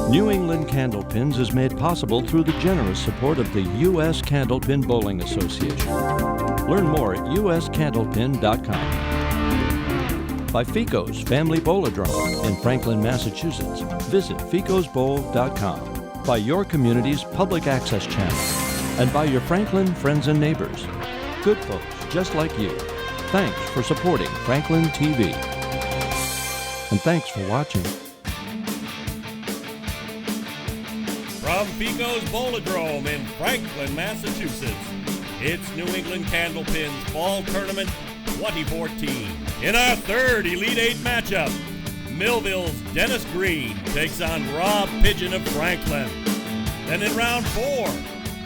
New England Candlepins is made possible through the generous support of the U.S. Candlepin Bowling Association. Learn more at uscandlepin.com. By Fico's Family Bowl-A-Drome in Franklin, Massachusetts. Visit ficosbowl.com. By your community's public access channel. And by your Franklin friends and neighbors. Good folks just like you. Thanks for supporting Franklin TV. And thanks for watching. From Fico's Bowl-A-Drome in Franklin, Massachusetts, it's New England Candlepins Fall Tournament 2014. In our third Elite Eight matchup, Millville's Dennis Green takes on Rob Pidgeon of Franklin. Then in round 4,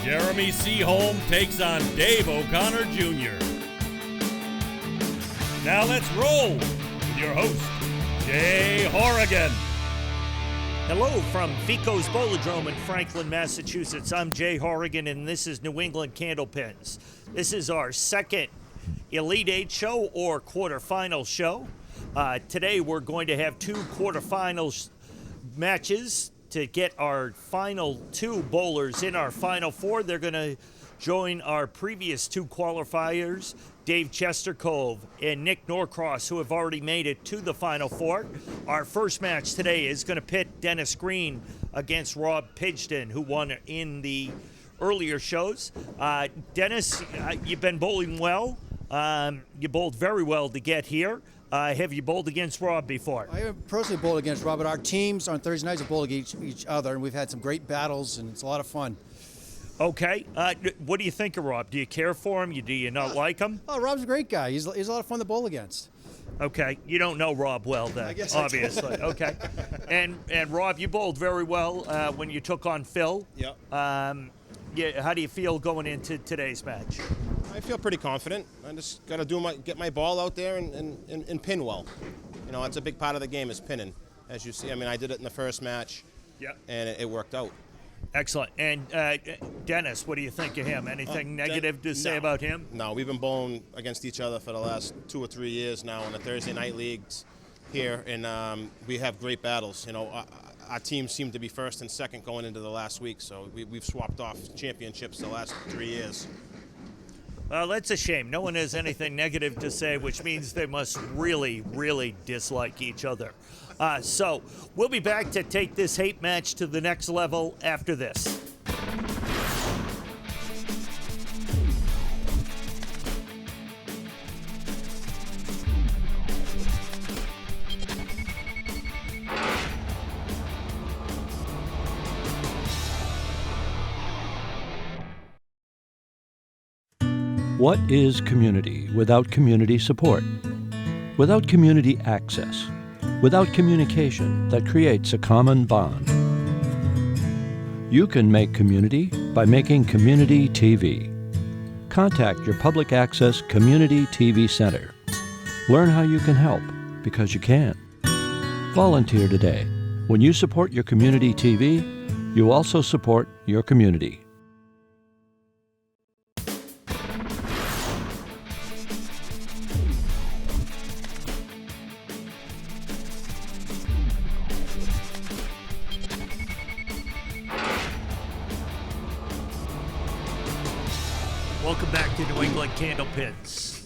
Jeremy Seaholm takes on Dave O'Connor Jr. Now let's roll with your host, Jay Horrigan. Hello from Fico's Bowl-A-Drome in Franklin, Massachusetts. I'm Jay Horrigan, and this is New England Candlepins. This is our second Elite Eight show or quarterfinal show. Today we're going to have two quarterfinal matches to get our final two bowlers in our final four. They're going to join our previous two qualifiers, Dave Chestercove and Nick Norcross, who have already made it to the Final Four. Our first match today is going to pit Dennis Green against Rob Pidgeon, who won in the earlier shows. Dennis, you've been bowling well. You bowled very well to get here. Have you bowled against Rob before? I have personally bowled against Rob, but our teams on Thursday nights have bowled against each other, and we've had some great battles, and it's a lot of fun. Okay. What do you think of Rob? Do you care for him? Do you not like him? Oh, Rob's a great guy. He's a lot of fun to bowl against. Okay. You don't know Rob well, then, I guess obviously. Okay. And Rob, you bowled very well when you took on Phil. Yep. How do you feel going into today's match? I feel pretty confident. I just got to get my ball out there and pin well. You know, that's a big part of the game is pinning. As you see, I mean, I did it in the first match, and it worked out. Excellent. And Dennis, what do you think of him? Anything negative to say about him? No, we've been bowling against each other for the last 2 or 3 years now in the Thursday night leagues here, and we have great battles. You know, our teams seem to be first and second going into the last week, so we've swapped off championships the last 3 years. Well, that's a shame. No one has anything negative to say, which means they must really, really dislike each other. So we'll be back to take this hate match to the next level after this. What is community without community support? Without community access? Without communication that creates a common bond? You can make community by making community TV. Contact your public access community TV center. Learn how you can help, because you can. Volunteer today. When you support your community TV, you also support your community. Welcome back to New England Candlepins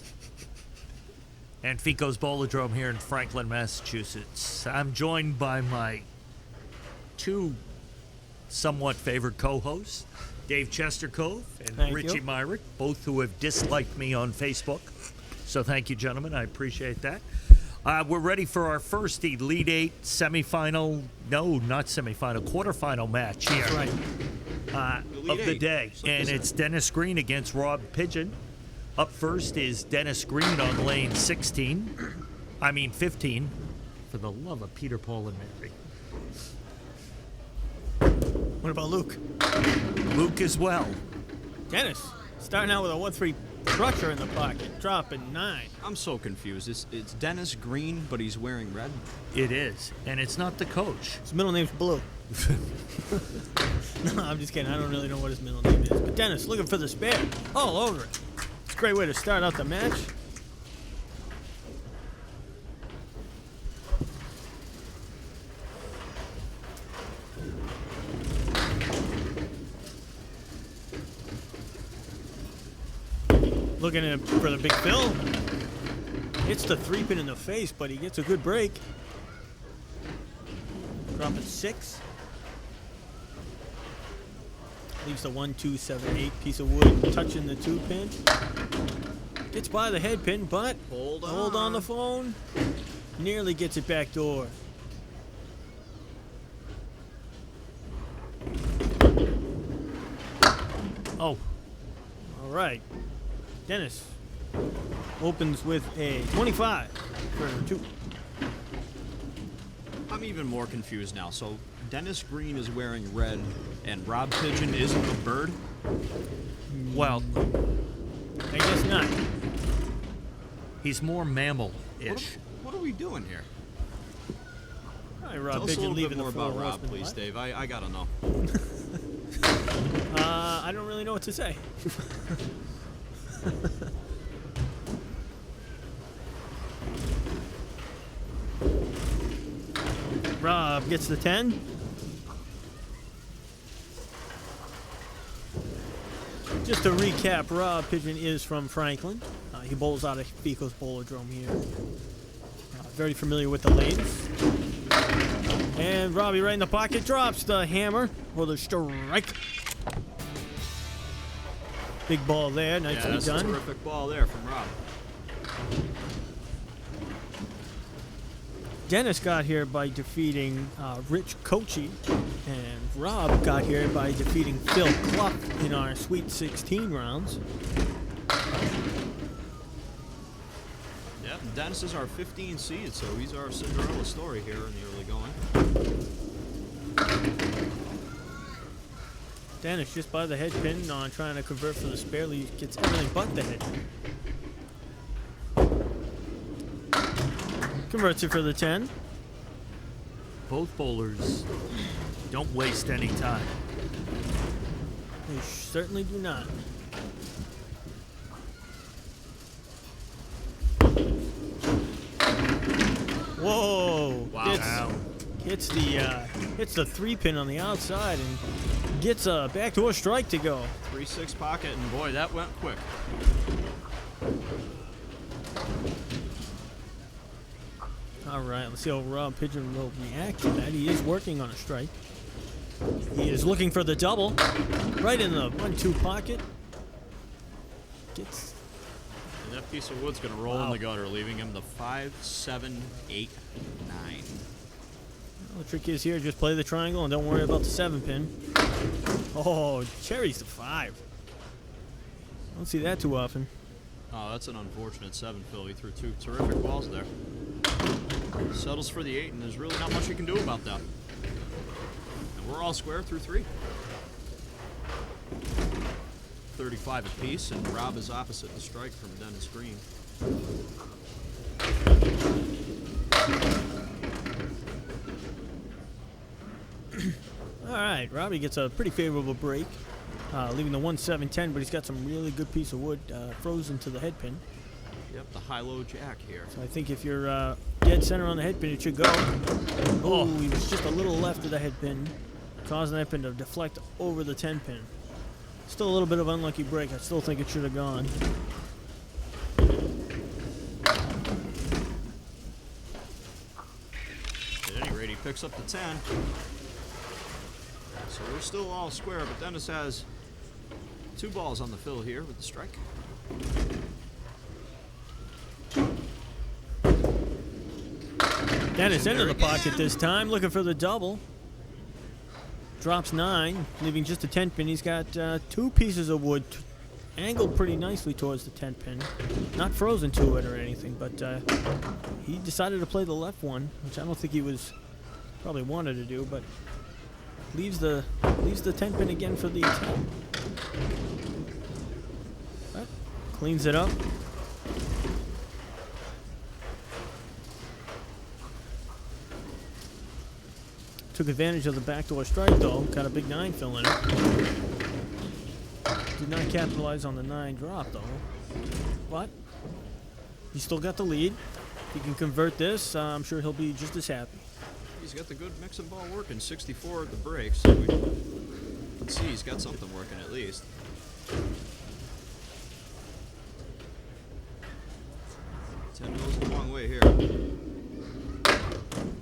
and Fico's Bowl-A-Drome here in Franklin, Massachusetts. I'm joined by my two somewhat favored co-hosts, Dave Chestercove and Richie Myrick, both who have disliked me on Facebook. So thank you, gentlemen. I appreciate that. We're ready for our first Elite Eight quarterfinal match here. That's right. Of the day, and it's Dennis Green against Rob Pidgeon. Up first is Dennis Green on lane 15. For the love of Peter, Paul, and Mary. What about Luke? Luke as well. Dennis, starting out with a 1-3 crusher in the pocket, dropping 9. I'm so confused. It's Dennis Green, but he's wearing red. It is, and it's not the coach. His middle name's Blue. No, I'm just kidding. I don't really know what his middle name is. But Dennis, looking for the spare. All over it. It's a great way to start out the match. Looking for the big fill. Hits the 3-pin in the face, but he gets a good break. Dropping 6. Leaves the 1, 2, 7, 8 piece of wood touching the 2-pin. Gets by the head pin, but hold on the phone. Nearly gets it back door. Oh. All right. Dennis opens with a 25 for 2. I'm even more confused now. So Dennis Green is wearing red, and Rob Pidgeon isn't a bird? Well, I guess not. he's more mammal-ish. What are we doing here? All right, Rob Tell us a Pidgeon little bit leaving more the floor. about Rob, please, Dave. I gotta know. I don't really know what to say. Rob gets the 10. Just to recap, Rob Pidgeon is from Franklin. He bowls out of Fico's Bowlerdrome here. Very familiar with the lanes. And Robbie right in the pocket drops the hammer or the strike. Big ball there, nicely that's done. a terrific ball there from Rob. Dennis got here by defeating Rich Kochi, and Rob got here by defeating Phil Clough in our Sweet 16 rounds. Yep, Dennis is our 15 seed, so he's our Cinderella story here in the early going. Dennis just by the head pin on trying to convert for the spare lead, gets everything but the head pin. Converts it for the 10. Both bowlers don't waste any time. They certainly do not. Whoa! Wow. Hits the 3-pin on the outside and gets a backdoor strike to go. 3-6 pocket, and boy, that went quick. All right, let's see how Rob Pidgeon will react to that. He is working on a strike. He is looking for the double. Right in the 1-2 pocket. Gets... And that piece of wood's going to roll in the gutter, leaving him the 5, 7, 8, 9. Well, the trick is here, just play the triangle and don't worry about the 7-pin. Oh, cherries the 5. Don't see that too often. Oh, that's an unfortunate 7, Phil. He threw 2 terrific balls there. Settles for the 8, and there's really not much you can do about that. And we're all square through 3. 35 apiece, and Rob is opposite the strike from Dennis Green. All right, Robbie gets a pretty favorable break, leaving the 1-7-10, but he's got some really good piece of wood frozen to the head pin. Yep, the high-low jack here. So I think if you're dead center on the head pin, it should go. Oh, he was just a little left of the head pin, causing that pin to deflect over the 10 pin. Still a little bit of unlucky break. I still think it should have gone. At any rate, he picks up the 10. So we're still all square, but Dennis has 2 balls on the fill here with the strike. Dennis into the pocket this time, looking for the double. Drops 9, leaving just a 10 pin. He's got 2 pieces of wood angled pretty nicely towards the 10 pin. Not frozen to it or anything, but he decided to play the left one, which I don't think he was probably wanted to do, but leaves the 10 pin again for the 10. But cleans it up. Took advantage of the backdoor strike, though. Got a big 9 fill in it. Did not capitalize on the 9 drop, though. But he still got the lead. If he can convert this, I'm sure he'll be just as happy. He's got the good mix and ball working. 64 at the break, so we can see he's got something working at least. 10 goes a long way here.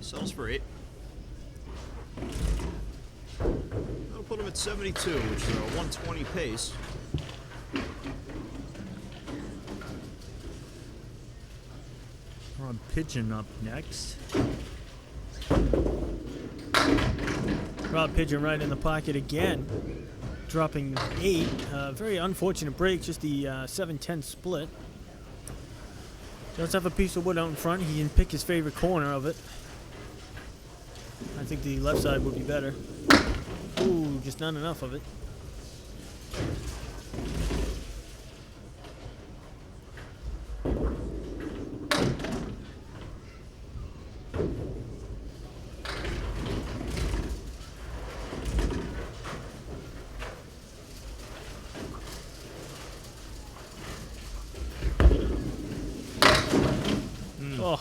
Settles for 8. That'll put him at 72, which is a 120 pace. Rob Pidgeon up next. Rob Pidgeon right in the pocket again, dropping 8. Very unfortunate break, just the 7-10 split. Does have a piece of wood out in front. He can pick his favorite corner of it. I think the left side would be better. Ooh, just not enough of it.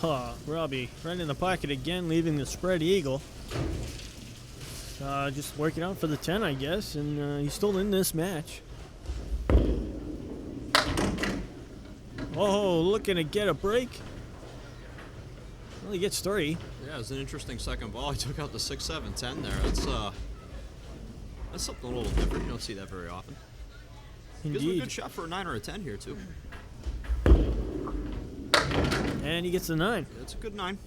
Oh, Robbie right in the pocket again, leaving the spread eagle. Just working out for the 10, I guess, and he's still in this match. Oh, looking to get a break. Well, he gets 3. Yeah, it was an interesting second ball. He took out the 6, 7, 10 there. That's something a little different. You don't see that very often. Gives him a Indeed. good shot for a 9 or a 10 here, too. And he gets the 9. It's a good 9.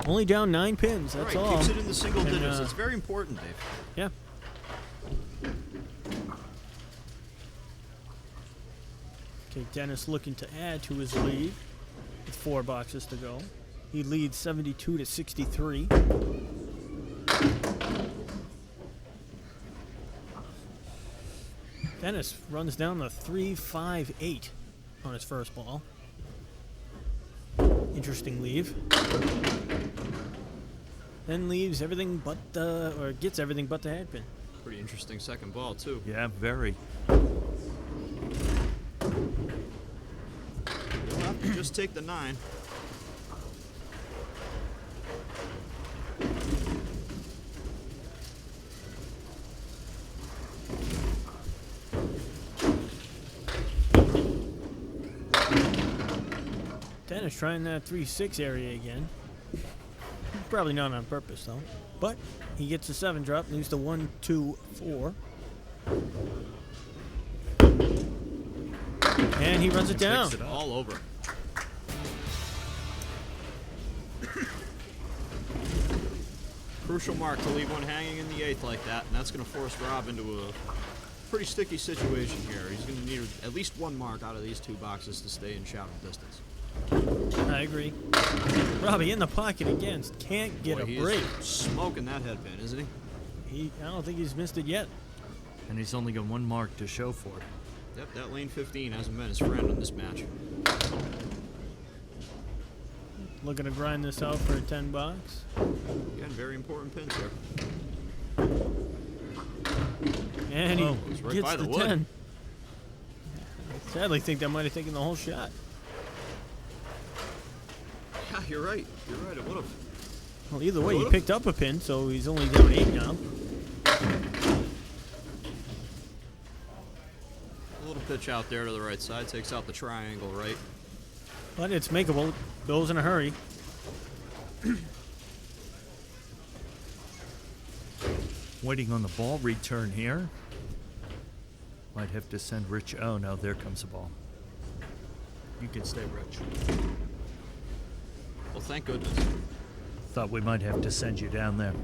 Only down 9 pins, that's Right, all. keeps it in the single And, digits. It's very important, Dave. Yeah. Okay, Dennis looking to add to his lead with 4 boxes to go. He leads 72 to 63. Dennis runs down the 3-5-8 on his first ball. Interesting leave. Then leaves everything but the, or gets everything but the head pin. Pretty interesting second ball, too. Yeah, very. You'll have to just take the 9. Dennis trying that 3-6 area again. Probably not on purpose though. But he gets a 7 drop, leaves the 1, 2, 4. And he runs it down. Takes it up. All over. Crucial mark to leave one hanging in the 8th like that, and that's going to force Rob into a pretty sticky situation here. He's going to need at least 1 mark out of these 2 boxes to stay in shouting distance. I agree. Robbie in the pocket again. Can't get Boy, a he break. is smoking that head pin, isn't he? I don't think he's missed it yet. And he's only got 1 mark to show for it. Yep, that lane 15 hasn't been his friend in this match. Looking to grind this out for a 10 bucks. Again, very important pins here. And he He's right gets by the the wood. 10. I sadly think that might have taken the whole shot. Yeah, you're right. You're right, it would have. Well, either way, he Would've. picked up a pin, so he's only down 8 now. A little pitch out there to the right side, takes out the triangle right. But it's makeable. Goes in a hurry. Waiting on the ball return here. Might have to send Rich. Oh, no, there comes the ball. You can stay, Rich. Well, thank goodness. Thought we might have to send you down there.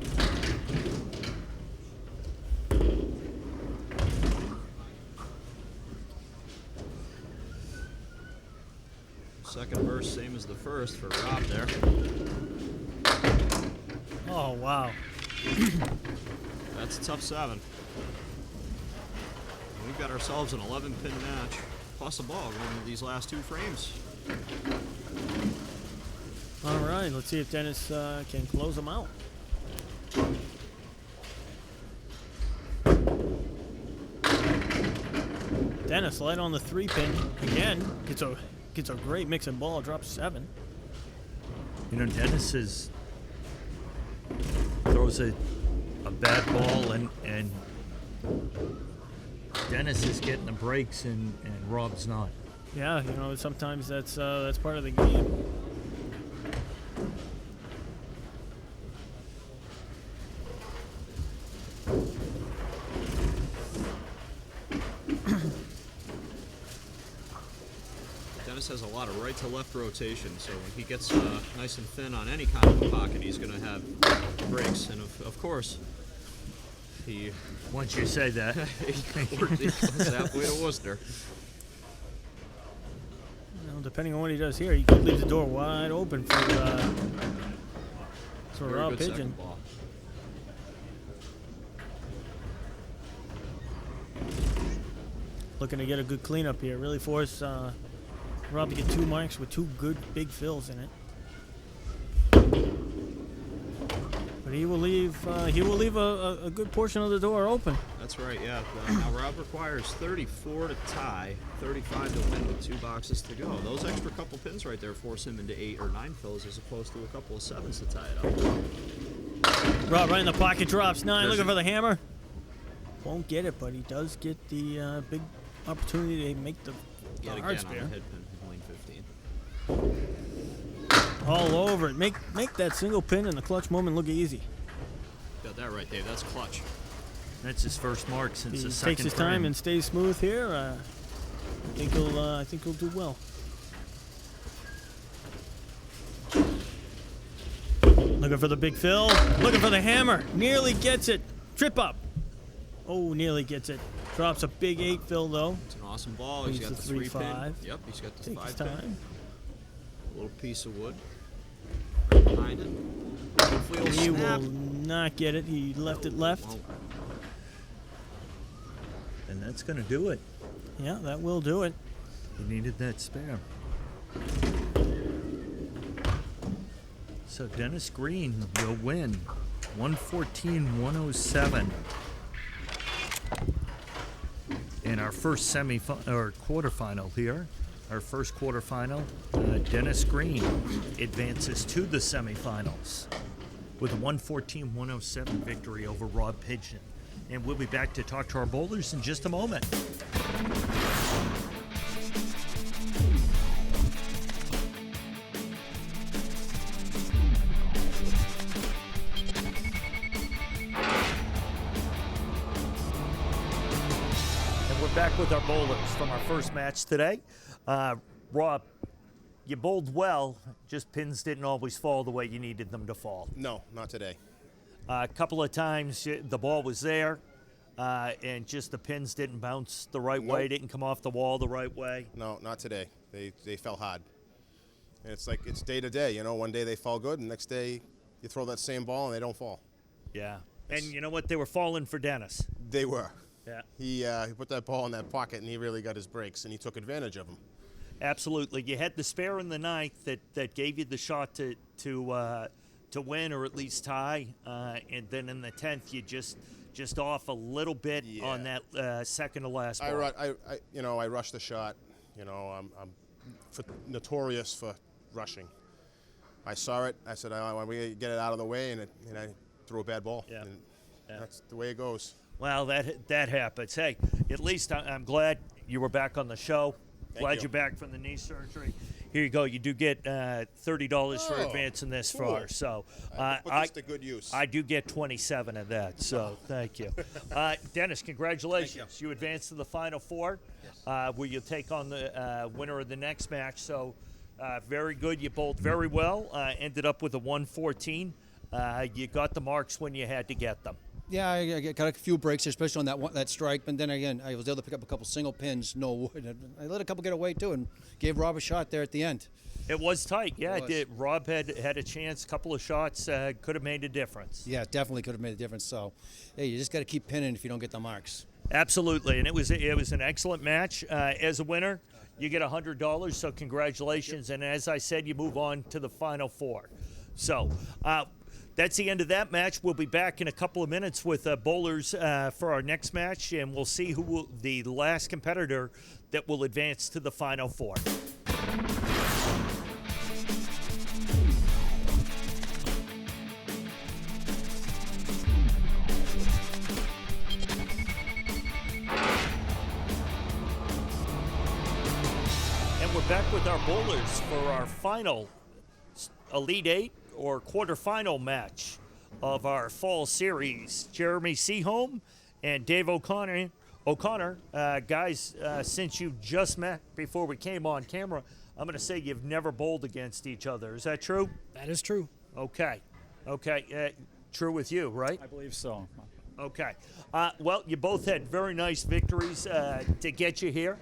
Second verse, same as the first for Rob there. Oh, wow. That's a tough 7. We've got ourselves an 11-pin match, plus a ball going into these last 2 frames. All right, let's see if Dennis can close them out. Dennis light on the 3-pin again. Gets a great mixing ball. Drops 7. You know, Dennis throws a bad ball, and Dennis is getting the breaks, and Rob's not. Yeah, sometimes that's part of the game. Dennis has a lot of right to left rotation, so when he gets nice and thin on any kind of a pocket, he's going to have breaks. And of course, he Once you say that, he goes halfway to Worcester. Depending on what he does here, he could leave the door wide open for Very Rob good Pidgeon. second ball. Looking to get a good cleanup here. Really force Rob to get 2 marks with 2 good big fills in it. But he will leave a good portion of the door open. That's right, yeah. Now Rob requires 34 to tie, 35 to win with 2 boxes to go. Those extra couple pins right there force him into 8 or 9 fills as opposed to a couple of 7s to tie it up. Rob right in the pocket, drops 9, There's looking it. for the hammer. Won't get it, but he does get the big opportunity to make the Yet hard again on spare. the head pin in lane 15. All over it. Make that single pin in the clutch moment look easy. Got that right, Dave. That's clutch. that's his first mark since He the takes second his time frame. and stays smooth here. I think he'll do well. Looking for the big fill. Looking for the hammer. Nearly gets it. Trip up. Oh, nearly gets it. Drops a big 8 fill though. It's an awesome ball. He's Leaves got the the 3 3-5. pin. Yep, he's got the Take his 5 pin. time. A little piece of wood right behind it. Hopefully He it'll snap. will not get it. He left it left. Won't. And that's going to do it. Yeah, that will do it. He needed that spare. So Dennis Green will win 114-107 in our first or quarterfinal here. Our first quarterfinal, Dennis Green advances to the semifinals with a 114-107 victory over Rob Pidgeon. And we'll be back to talk to our bowlers in just a moment. And we're back with our bowlers from our first match today. Rob, you bowled well, just pins didn't always fall the way you needed them to fall. No, not today. A couple of times the ball was there, and just the pins didn't bounce the right way, Nope. didn't come off the wall the right way. No, not today. They fell hard. And it's like it's day to day. You know, one day they fall good, and the next day you throw that same ball and they don't fall. Yeah. And you know what? They were falling for Dennis. They were. Yeah. He put that ball in that pocket, and he really got his breaks, and he took advantage of them. Absolutely. You had the spare in the ninth that gave you the shot to win or at least tie, and then in the 10th you just off a little bit on that second to last ball. I rushed the shot. You know, I'm notorious for rushing. I saw it. I said, I want to get it out of the way, and I threw a bad ball. Yeah. And Yeah. that's the way it goes. Well, that happens. Hey, at least I'm glad you were back on the show. Glad you. you're back from the knee surgery. Here you go. You do get $30 for advancing this cool. far. So I put this to good use. I do get 27 of that. So thank you, Dennis. Congratulations. You advanced to the Final Four, where you'll take on the winner of the next match. So very good. You bowled very well. Ended up with a 114. You got the marks when you had to get them. Yeah, I got a few breaks, especially on that strike. But then again, I was able to pick up a couple single pins, no wood. I let a couple get away too, and gave Rob a shot there at the end. It was tight. Yeah, It it was. did. Rob had a chance. A couple of shots could have made a difference. Yeah, definitely could have made a difference. So, hey, you just got to keep pinning if you don't get the marks. Absolutely, and it was an excellent match. As a winner, you get $100. So congratulations. And as I said, you move on to the Final Four. So. That's the end of that match. We'll be back in a couple of minutes with bowlers for our next match, and we'll see who will the last competitor that will advance to the Final Four. back with our bowlers for our final Elite Eight or quarterfinal match of our fall series. Jeremy Seaholm and Dave O'Connor. Guys, since you just met before we came on camera, I'm going to say you've never bowled against each other. Is that true? That is true. Okay. True with you, right? I believe so. Okay. Well, you both had very nice victories to get you here.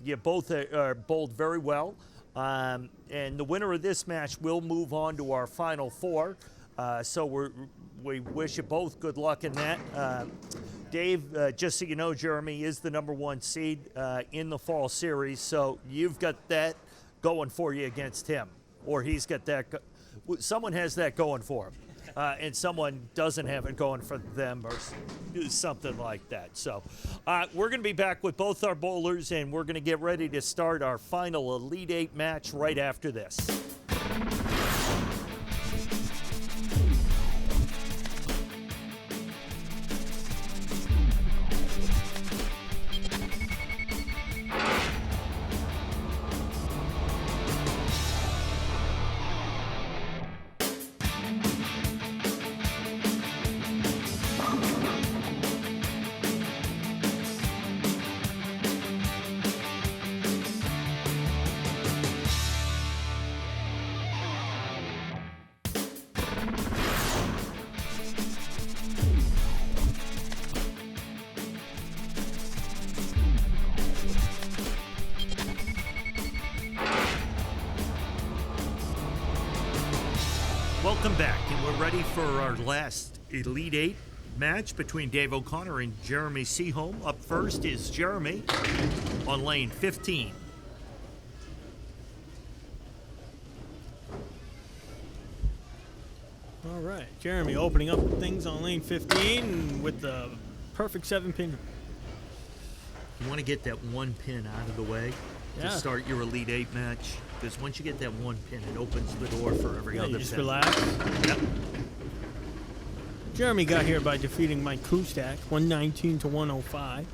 You both are bowled very well. And the winner of this match will move on to our Final Four. So we wish you both good luck in that. Dave, just so you know, Jeremy is the #1 seed in the fall series. So you've got that going for you against him. Or he's got that. Someone has that going for him. And someone doesn't have it going for them or something like that. So we're going to be back with both our bowlers, and we're going to get ready to start our final Elite Eight match right after this. Welcome back, and we're ready for our last Elite Eight match between Dave O'Connor and Jeremy Seaholm. Up first is Jeremy on lane 15. All right, Jeremy opening up things on lane 15 with the perfect 7-pin. You want to get that one pin out of the way to start your Elite Eight match, because once you get that one pin, it opens the door for every other You just pin. relax. Yep. Jeremy got here by defeating Mike Kustak, 119 to 105.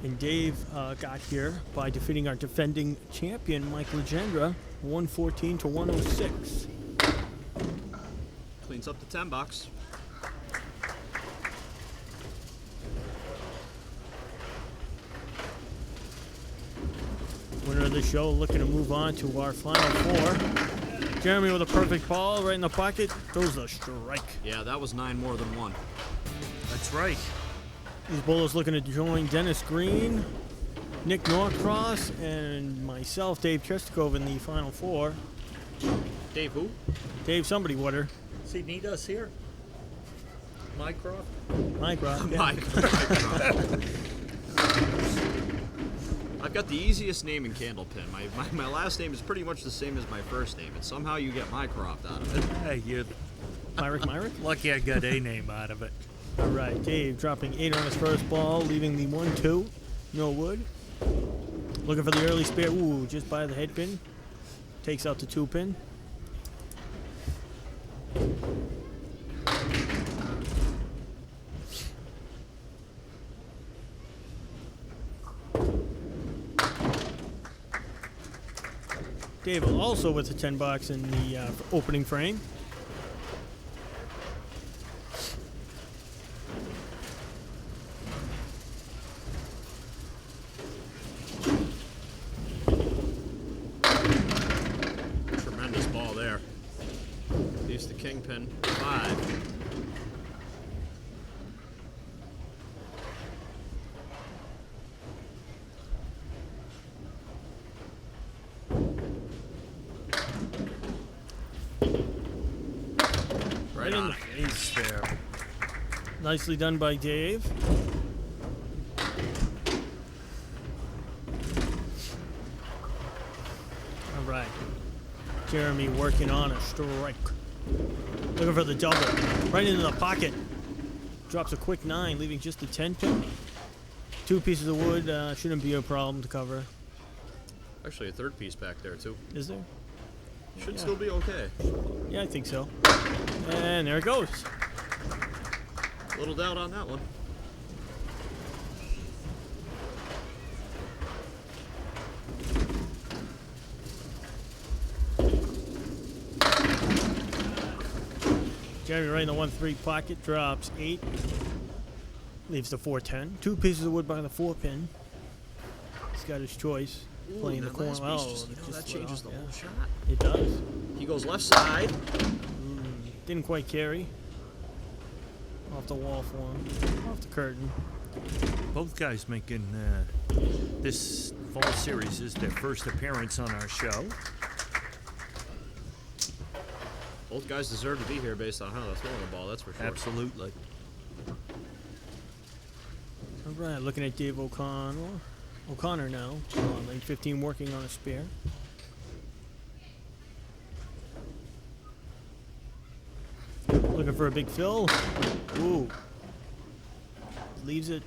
And Dave got here by defeating our defending champion, Mike Legendra, 114 to 106. Cleans up the 10 box. Winner of the show looking to move on to our Final Four. Jeremy with a perfect ball right in the pocket. Goes the strike. Yeah, that was 9 more than 1. That's right. These bowlers looking to join Dennis Green, Nick Norcross, and myself, Dave Chestikov, in the Final Four. Dave who? Dave somebody, water. Does he need us here? Mycroft? Mycroft. Yeah. Mycroft. I've got the easiest name in Candlepin. My last name is pretty much the same as my first name, and somehow you get Mycroft out of it. Hey, you're Myrick? lucky I got a name out of it. All right, Dave dropping 8 on his first ball, leaving the 1-2. No wood. Looking for the early spare. Ooh, just by the head pin. Takes out the 2-pin. Dave also with the 10 box in the opening frame. Tremendous ball there. Leaves the kingpin 5. Right in the face there. Nicely done by Dave. All right. Jeremy working on a strike. Looking for the double. Right into the pocket. Drops a quick 9, leaving just a 10-pin. 2 pieces of wood shouldn't be a problem to cover. Actually, a third piece back there, too. Is there? Should still be okay. Yeah, I think so. And there it goes. Little doubt on that one. Jeremy right in the 1-3 pocket, drops 8. Leaves the 4-10. 2 pieces of wood by the 4-pin. He's got his choice. Playing the that corner. last piece that slid changes off, the whole shot. It does. He goes left side. Didn't quite carry. Off the wall for him. Off the curtain. Both guys making this fall series is their first appearance on our show. Both guys deserve to be here based on how they're throwing the ball, that's for sure. Absolutely. All right, looking at Dave O'Connor now. Lane 15 working on a spare. Looking for a big fill. Ooh. Leaves it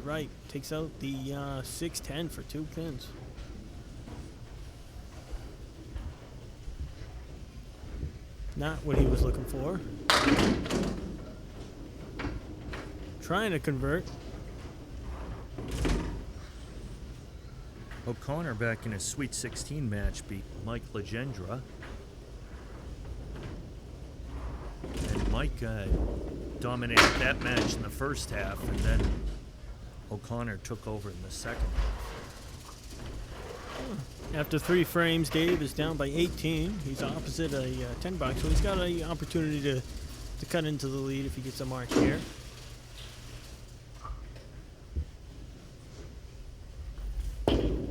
right. Takes out the 6-10 for 2 pins. Not what he was looking for. Trying to convert. O'Connor back in a Sweet 16 match beat Mike Legendra. And Mike dominated that match in the first half, and then O'Connor took over in the second half. After 3 frames, Dave is down by 18. He's opposite a 10 box, so he's got an opportunity to cut into the lead if he gets a mark here. You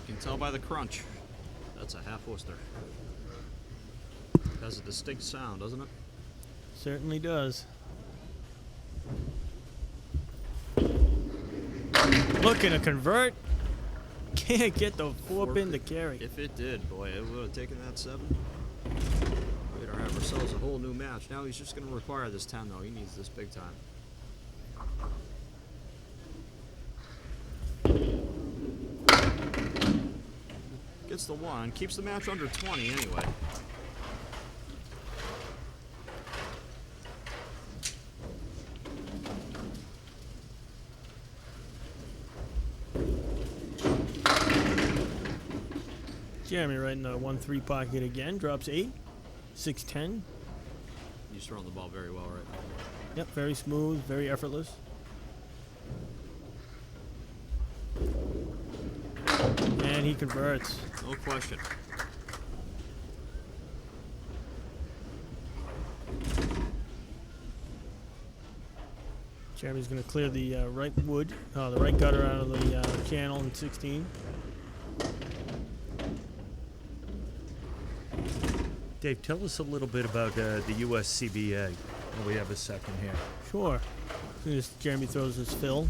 can tell by the crunch. That's a half Worcester. Has a distinct sound, doesn't it? Certainly does. Looking to convert. Can't get the 4-pin to carry. If it did, boy, it would have taken that 7. We'd have ourselves a whole new match. Now he's just going to require this 10, though. He needs this big time. Gets the 1. Keeps the match under 20 anyway. Jeremy right in the 1-3 pocket again. Drops 8. 6-10. He's throwing the ball very well right now. Yep, very smooth, very effortless. And he converts. No question. Jeremy's going to clear the right wood, the right gutter out of the channel in 16. Dave, tell us a little bit about the USCBA. We have a second here. Sure. As soon as Jeremy throws his fill.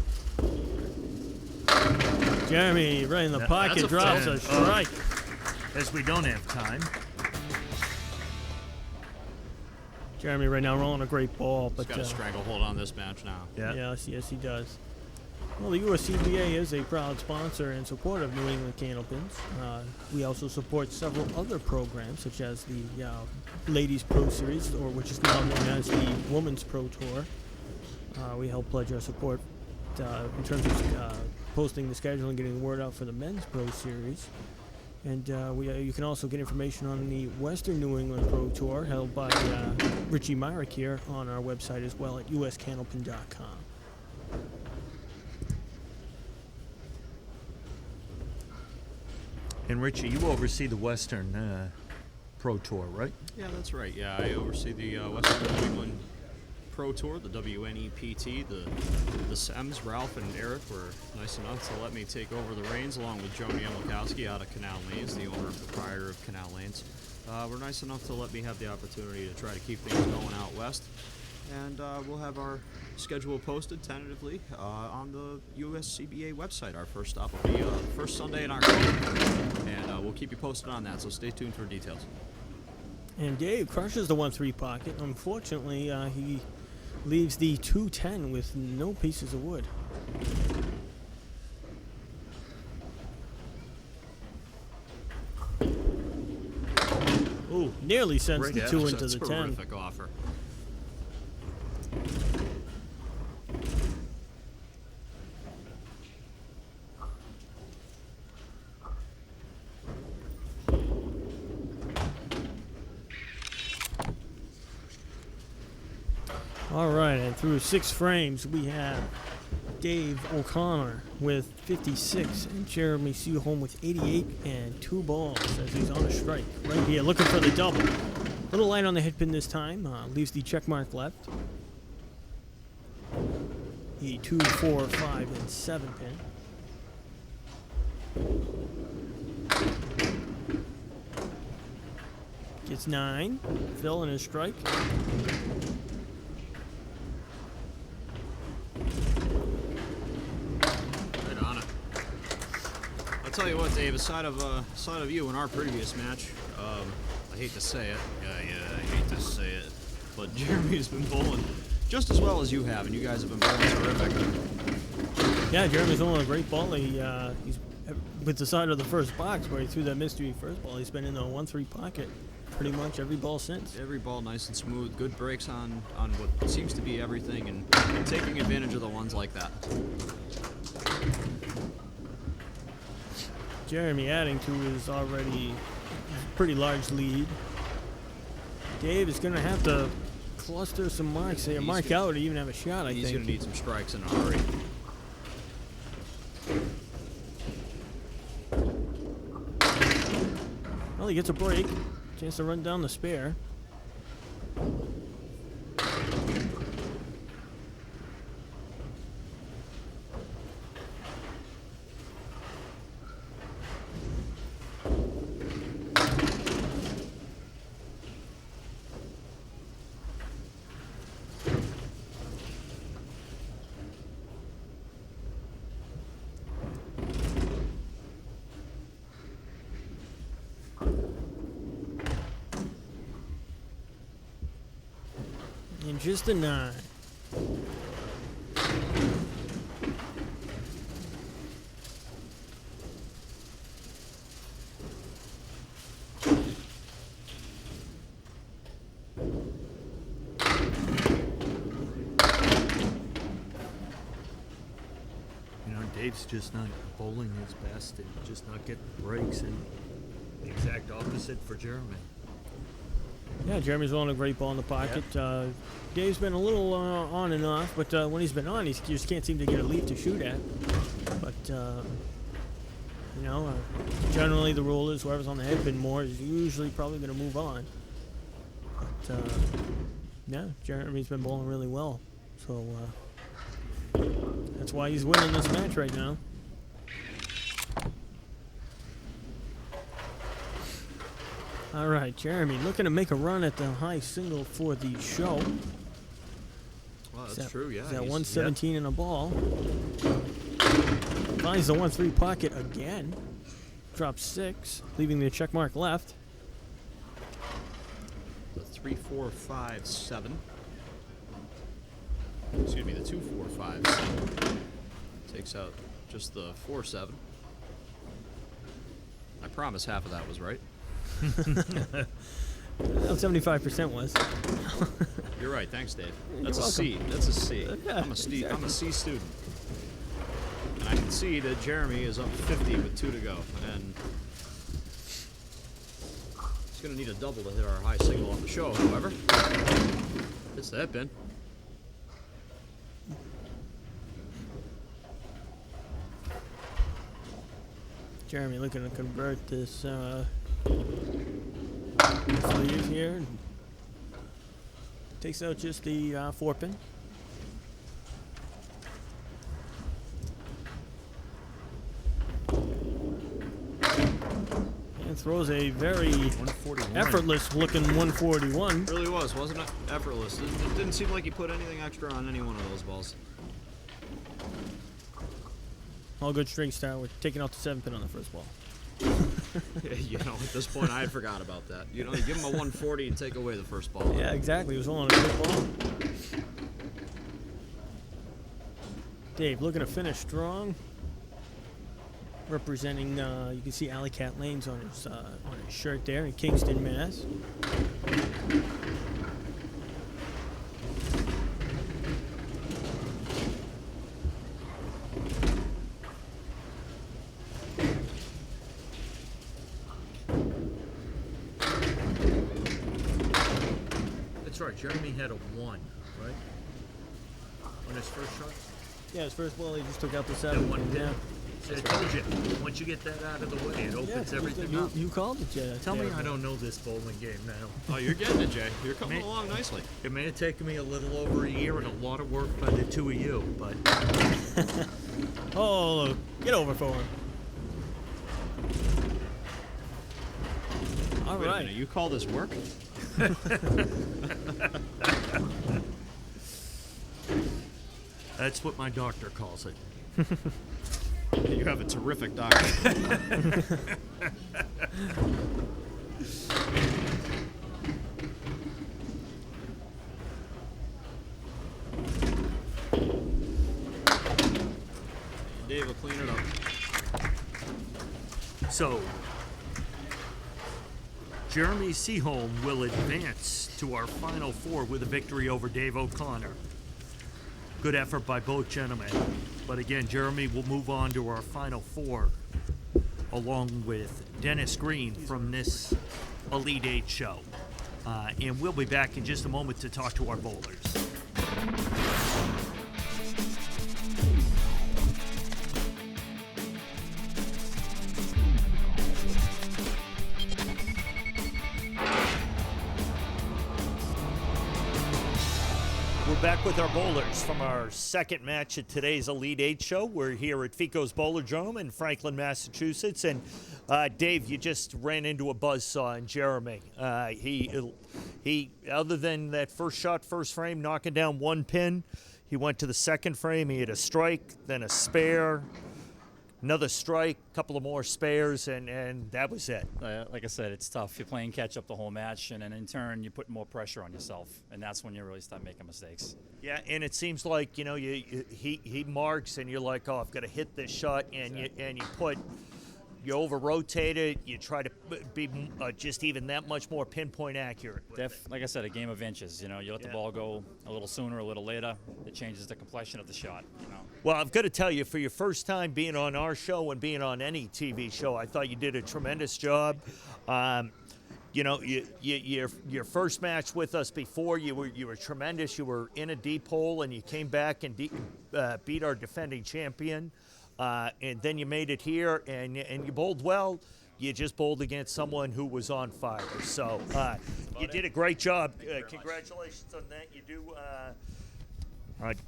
Jeremy right in the pocket, drops a strike. As we don't have time. Jeremy right now rolling a great ball, He's but got a stranglehold on this match now. Yeah. Yes, he does. Well, the USCBA is a proud sponsor and supporter of New England Candlepins. We also support several other programs, such as the Ladies Pro Series, or which is now known as the Women's Pro Tour. We help pledge our support in terms of posting the schedule and getting the word out for the Men's Pro Series. And you can also get information on the Western New England Pro Tour, held by Richie Myrick here on our website as well at uscandlepin.com. And Richie, you oversee the Western Pro Tour, right? Yeah, that's right. Yeah, I oversee the Western New England Pro Tour, the WNEPT. The Sems, Ralph and Eric were nice enough to let me take over the reins along with Joni Emilkowski out of Canal Lanes, the owner and proprietor of Canal Lanes. Were nice enough to let me have the opportunity to try to keep things going out west. And we'll have our schedule posted tentatively on the USCBA website. Our first stop will be first Sunday in October. And we'll keep you posted on that, so stay tuned for details. And Dave crushes the 1-3 pocket. Unfortunately, he leaves the 2-10 with no pieces of wood. Ooh, nearly sends the 2 into the 10. Terrific offer. All right, and through 6 frames, we have Dave O'Connor with 56 and Jeremy Seaholm with 88 and 2 balls as he's on a strike. Right here, looking for the double. Little light on the head pin this time. Leaves the check mark left. The 2, 4, 5, and 7 pin. Gets 9. Phil in his strike. Right on it. I'll tell you what, Dave. Aside of you in our previous match, I hate to say it. Yeah, I hate to say it, but Jeremy's been bowling just as well as you have, and you guys have been bowling terrific. Yeah, Jeremy's throwing a great ball. He's with the side of the first box where he threw that mystery first ball. He's been in the 1-3 pocket pretty much every ball since. Every ball nice and smooth. Good breaks on what seems to be everything, and taking advantage of the ones like that. Jeremy adding to his already pretty large lead. Dave is going to have to cluster some marks there, mark out to even have a shot, I think. He's going to need some strikes in a hurry. Well, he gets a break. Chance to run down the spare. And just a 9. Dave's just not bowling his best and just not getting breaks, and the exact opposite for Jeremy. Yeah, Jeremy's rolling a great ball in the pocket. Yep. Dave's been a little on and off, but when he's been on, he just can't seem to get a lead to shoot at. But, generally the rule is whoever's on the head pin more is usually probably going to move on. But, yeah, Jeremy's been bowling really well. So, that's why he's winning this match right now. All right, Jeremy looking to make a run at the high single for the show. Well, that's true, yeah. He's at 117 in a ball. Finds the 1-3 pocket again. Drops 6, leaving the check mark left. The 3, 4, 5, 7. Excuse me, the 2, 4, 5, 7. Takes out just the 4, 7. I promise half of that was right. 75% was. You're right. Thanks, Dave. That's You're a C. welcome. That's a C. Yeah, I'm a C. exactly. I'm a C student. And I can see that Jeremy is up 50 with 2 to go, and he's going to need a double to hit our high single on the show. However, hits the head pin. Jeremy looking to convert this sleeve here. Takes out just the 4 pin. And throws a very 141. effortless looking 141. It really was, wasn't it? Effortless. It didn't seem like he put anything extra on any one of those balls. All good string style. We're taking out the 7 pin on the first ball. You know, at this point, I had forgot about that. You know, you give him a 140 and take away the first ball. Yeah, exactly. He was rolling a good ball. Dave looking to finish strong. Representing, you can see Alley Cat Lanes on his shirt there in Kingston, Mass. That's right. Jeremy had a 1, right? on his first shot? Yeah, his first ball, he just took out the That 7. one pin. Yeah. See, I told you, once you get that out of the way, it opens everything up. You called it, Jay. Tell me I don't know this bowling game now. Oh, you're getting it, Jay. You're coming Man. along nicely. It may have taken me a little over a year and a lot of work by the two of you, but Oh, look. Get over for him. All Wait a right. minute, you call this work? that's what my doctor calls it. You have a terrific doctor. Dave will clean it up. So, Jeremy Seaholm will advance to our Final Four with a victory over Dave O'Connor. Good effort by both gentlemen. But again, Jeremy will move on to our Final Four along with Dennis Green from this Elite Eight show. And we'll be back in just a moment to talk to our bowlers. We're back with our bowlers from our second match at today's Elite Eight show. We're here at Fico's Bowlerdrome in Franklin, Massachusetts. And Dave, you just ran into a buzzsaw in Jeremy. He, other than that first shot, first frame, knocking down one pin, he went to the second frame. He had a strike, then a spare, another strike, a couple of more spares, and that was it. Like I said, it's tough. You're playing catch up the whole match, and then in turn, you put more pressure on yourself, and that's when you really start making mistakes. Yeah, and it seems like he marks, and you're like, oh, I've got to hit this shot, and you over rotate it. You try to be just even that much more pinpoint accurate. Like I said, a game of inches. You let the ball go a little sooner, a little later. It changes the complexion of the shot. Well, I've got to tell you, for your first time being on our show and being on any TV show, I thought you did a tremendous job. Your first match with us before, you were tremendous. You were in a deep hole, and you came back and beat our defending champion. And then you made it here, and you bowled well. You just bowled against someone who was on fire. So you did a great job. Congratulations on that. You do.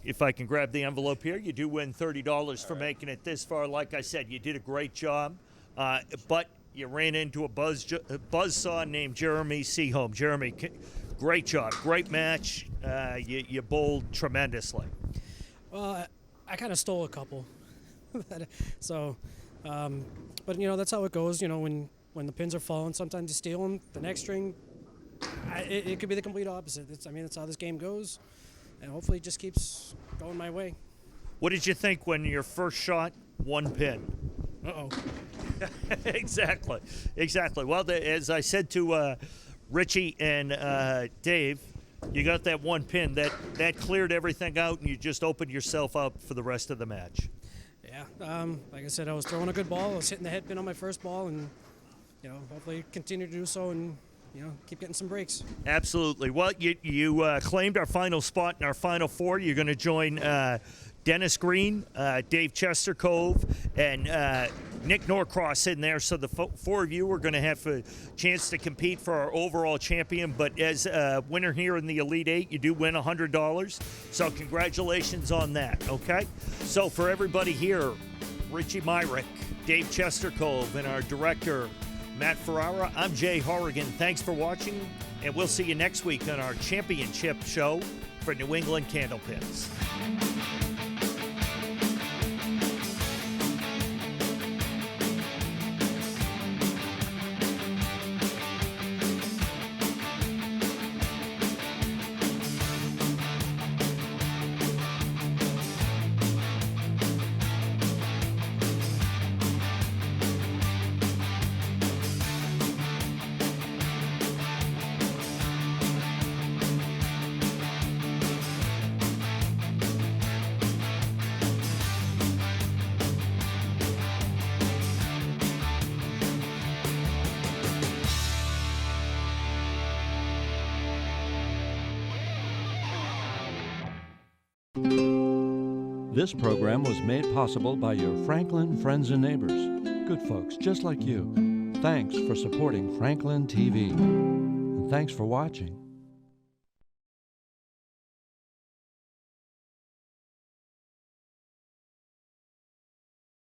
If I can grab the envelope here, you do win $30 for making it this far. Like I said, you did a great job, but you ran into a buzzsaw named Jeremy Seaholm. Jeremy, great job, great match. You bowled tremendously. Well, I kind of stole a couple. So, but that's how it goes. When the pins are falling, sometimes you steal them. The next string, it could be the complete opposite. That's how this game goes, and hopefully it just keeps going my way. What did you think when your first shot, one pin? Uh-oh. Exactly. Well, as I said to Richie and Dave, you got that one pin that cleared everything out, and you just opened yourself up for the rest of the match. Yeah, like I said, I was throwing a good ball. I was hitting the head pin on my first ball, and hopefully continue to do so, and keep getting some breaks. Absolutely. Well, you claimed our final spot in our Final Four. You're going to join Dennis Green, Dave Chestercove, and Nick Norcross in there. So the four of you are going to have a chance to compete for our overall champion. But as a winner here in the Elite Eight, you do win $100. So congratulations on that, okay? So for everybody here, Richie Myrick, Dave Chestercove, and our director, Matt Ferrara, I'm Jay Horrigan. Thanks for watching, and we'll see you next week on our championship show for New England Candlepins. This program was made possible by your Franklin friends and neighbors, good folks just like you. Thanks for supporting Franklin TV. And thanks for watching.